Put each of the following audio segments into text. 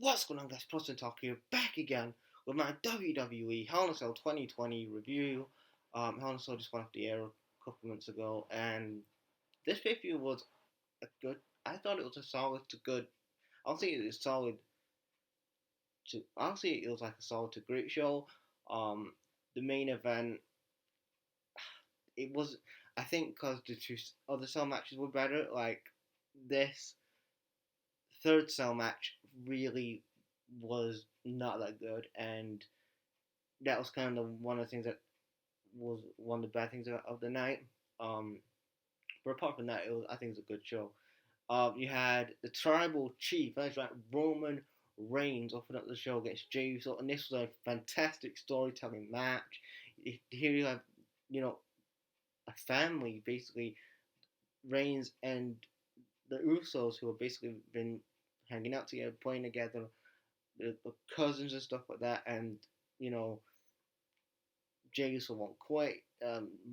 What's going on, guys? Preston Talk here, back again with my WWE Hell in a Cell 2020 review. Hell in a Cell just went off the air a couple months ago, and this pay-per-view was a good. I thought it was a solid to good. I'll say it was solid to. I'll say it was like a solid to great show. The main event, it was. I think because the two other cell matches were better. Like this third cell match really was not that good, and that was kind of one of the things that was one of the bad things of the night. Um, but apart from that, I think it was a good show. You had the Tribal Chief, that's right, Roman Reigns open up the show against Jey Uso, and this was a fantastic storytelling match. Here you have, you know, a family basically, Reigns and the Usos, who have basically been hanging out together, playing together, the cousins and stuff like that, and you know, Jey Uso won't quit.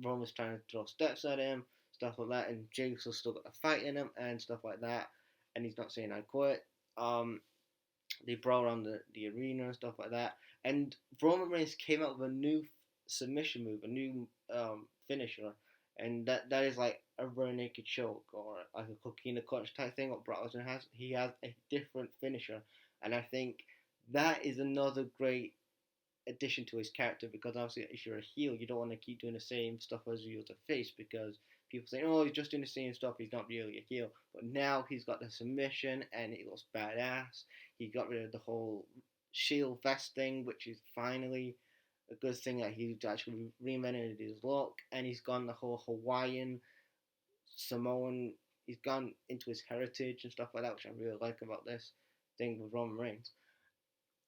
Roman's trying to throw steps at him, stuff like that, and Jey Uso's still got a fight in him and stuff like that, and he's not saying I quit. They brawl around the arena and stuff like that, and Roman Reigns came out with a new submission move, a new finisher, and that is like a rear naked choke or like a coquina clutch type thing. What Brock Lesnar has, he has a different finisher, and I think that is another great addition to his character, because obviously if you're a heel, you don't want to keep doing the same stuff as you as a face, because people say, oh, he's just doing the same stuff, he's not really a heel. But now he's got the submission and it looks badass. He got rid of the whole shield vest thing, which is finally a good thing that he's actually reinvented his look, and he's gone the whole Hawaiian, Samoan, he's gone into his heritage and stuff like that, which I really like about this thing with Roman Reigns.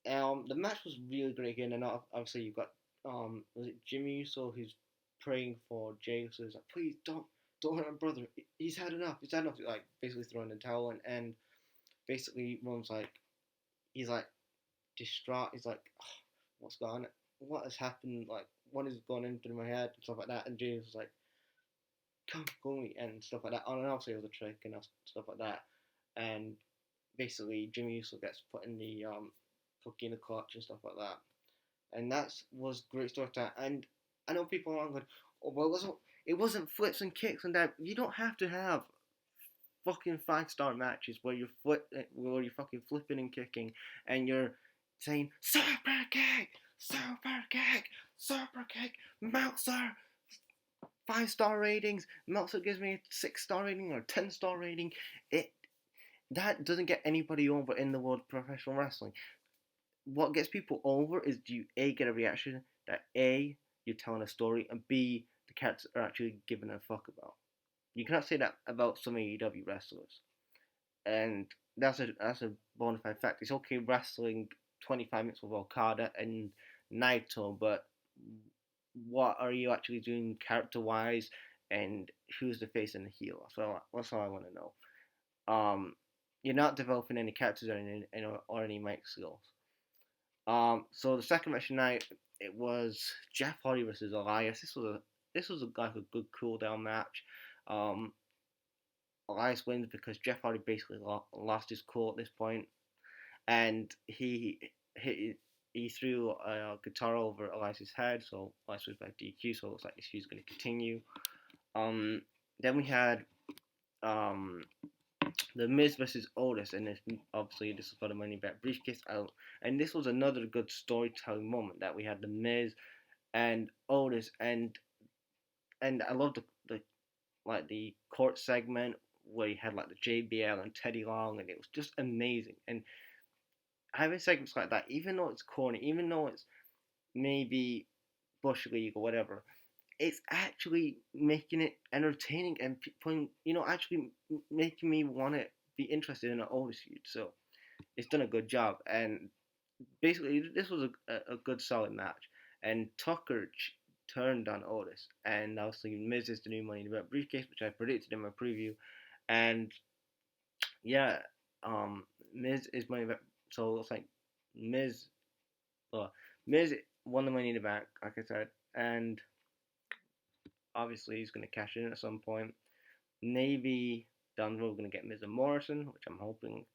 The match was really great again, and obviously you've got was it Jimmy Uso who's praying for Jey Uso? He's like, please don't hurt my brother. He's had enough. He's had enough. Like basically throwing the towel in, and basically Roman's like, he's like distraught. He's like, oh, what's going on? What has happened? Like what is going into my head and stuff like that. And Jey was like, come with me and stuff like that. And obviously it was a trick and stuff like that. And basically Jimmy Uso gets put in the cookie in the clutch and stuff like that. And that was great storytelling. And I know people are going, oh, well, it wasn't flips and kicks and that. You don't have to have fucking 5-star matches where you're fucking flipping and kicking, and you're saying super kick, super kick, super kick, Meltzer. 5-star ratings. Meltzer gives me a 6-star rating or a 10-star rating. That doesn't get anybody over in the world of professional wrestling. What gets people over is, do you A, get a reaction that A, you're telling a story, and B, the characters are actually giving a fuck about. You cannot say that about some AEW wrestlers, and that's a bona fide fact. It's okay wrestling 25 minutes with Okada and Naito, but what are you actually doing character wise, and who's the face and the heel? That's all I want to know. You're not developing any characters or any mic skills. So the second match tonight, it was Jeff Hardy versus Elias. This was like a good cool down match. Elias wins because Jeff Hardy basically lost his cool at this point, and he threw a guitar over Elias's head, so Elias was by DQ. So it looks like this feud's going to continue. Then we had The Miz versus Otis, and obviously this is for the Money Back briefcase out. And this was another good storytelling moment that we had The Miz and Otis, and I love the court segment where you had like the JBL and Teddy Long, and it was just amazing. And having segments like that, even though it's corny, even though it's maybe Bush League or whatever, it's actually making it entertaining and putting, actually making me want to be interested in an Otis feud. So it's done a good job. And basically, this was a good solid match. And Tucker turned on Otis, and obviously Miz is the new Money in the Bank briefcase, which I predicted in my preview. And yeah, Miz is Money in the Bank. So it's like Miz won the Money in the Bank, like I said, and obviously he's going to cash in at some point. Maybe down the road we're going to get Miz and Morrison, which I'm hoping.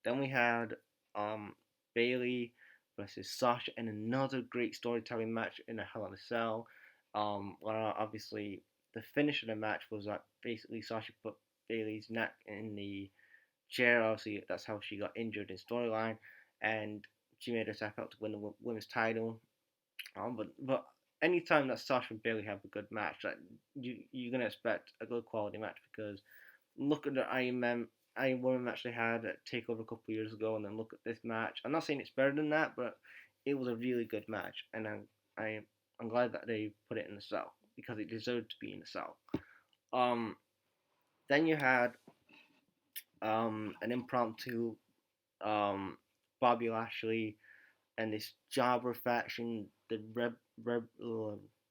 Then we had um, Bailey versus Sasha in another great storytelling match in a Hell in a Cell. Well, obviously, the finish of the match was that basically Sasha put Bailey's neck in the chair. Obviously, that's how she got injured in storyline, and she made herself out to win the women's title. But anytime that Sasha and Bailey have a good match, like you're gonna expect a good quality match because look at the Iron Woman match they had at Takeover a couple of years ago, and then look at this match. I'm not saying it's better than that, but it was a really good match, and I I'm glad that they put it in the cell because it deserved to be in the cell. Um, then you had an impromptu um Bobby Lashley and this jobber faction, the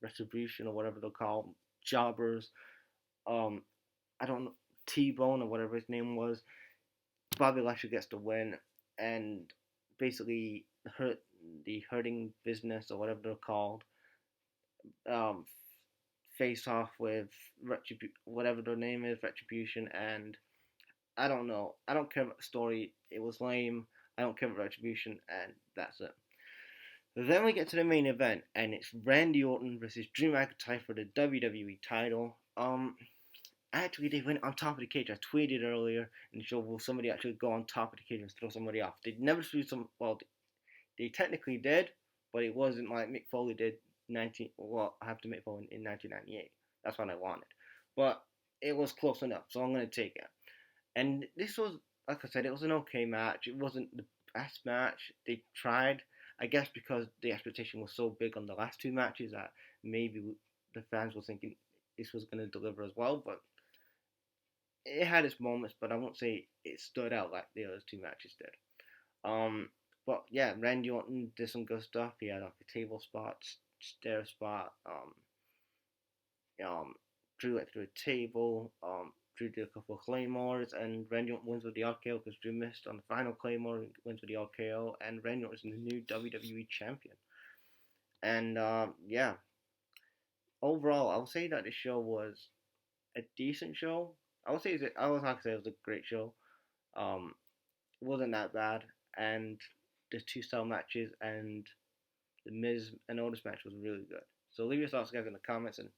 Retribution or whatever they'll call jobbers. Um, I don't know, T-Bone or whatever his name was. Bobby Lashley gets the win, and basically the hurting business or whatever they're called um, face off with whatever their name is, Retribution, and I don't know. I don't care about the story. It was lame. I don't care about Retribution, and that's it. Then we get to the main event, and it's Randy Orton versus Drew McIntyre for the WWE title. Actually, they went on top of the cage. I tweeted earlier and showed will somebody actually go on top of the cage and throw somebody off. They never threw some. Well, they technically did, but it wasn't like Mick Foley did 19. Well, I have to Mick Foley in 1998. That's what I wanted, but it was close enough, so I'm gonna take it. And this was, like I said, it was an okay match. It wasn't the best match. They tried, I guess, because the expectation was so big on the last two matches that maybe the fans were thinking this was going to deliver as well. But it had its moments, but I won't say it stood out like the other two matches did. Um, but yeah, Randy Orton did some good stuff. He had like a table spot, stair spot. Um, Drew went through a table. Drew did a couple of claymores, and Randy Orton wins with the RKO because Drew missed on the final claymore, wins with the RKO, and Randy Orton is the new WWE champion. And yeah, overall, I would say that the show was a decent show. I would have to say it was a great show. Um, it wasn't that bad, and the two style matches and the Miz and Otis match was really good. So leave your thoughts, guys, in the comments, and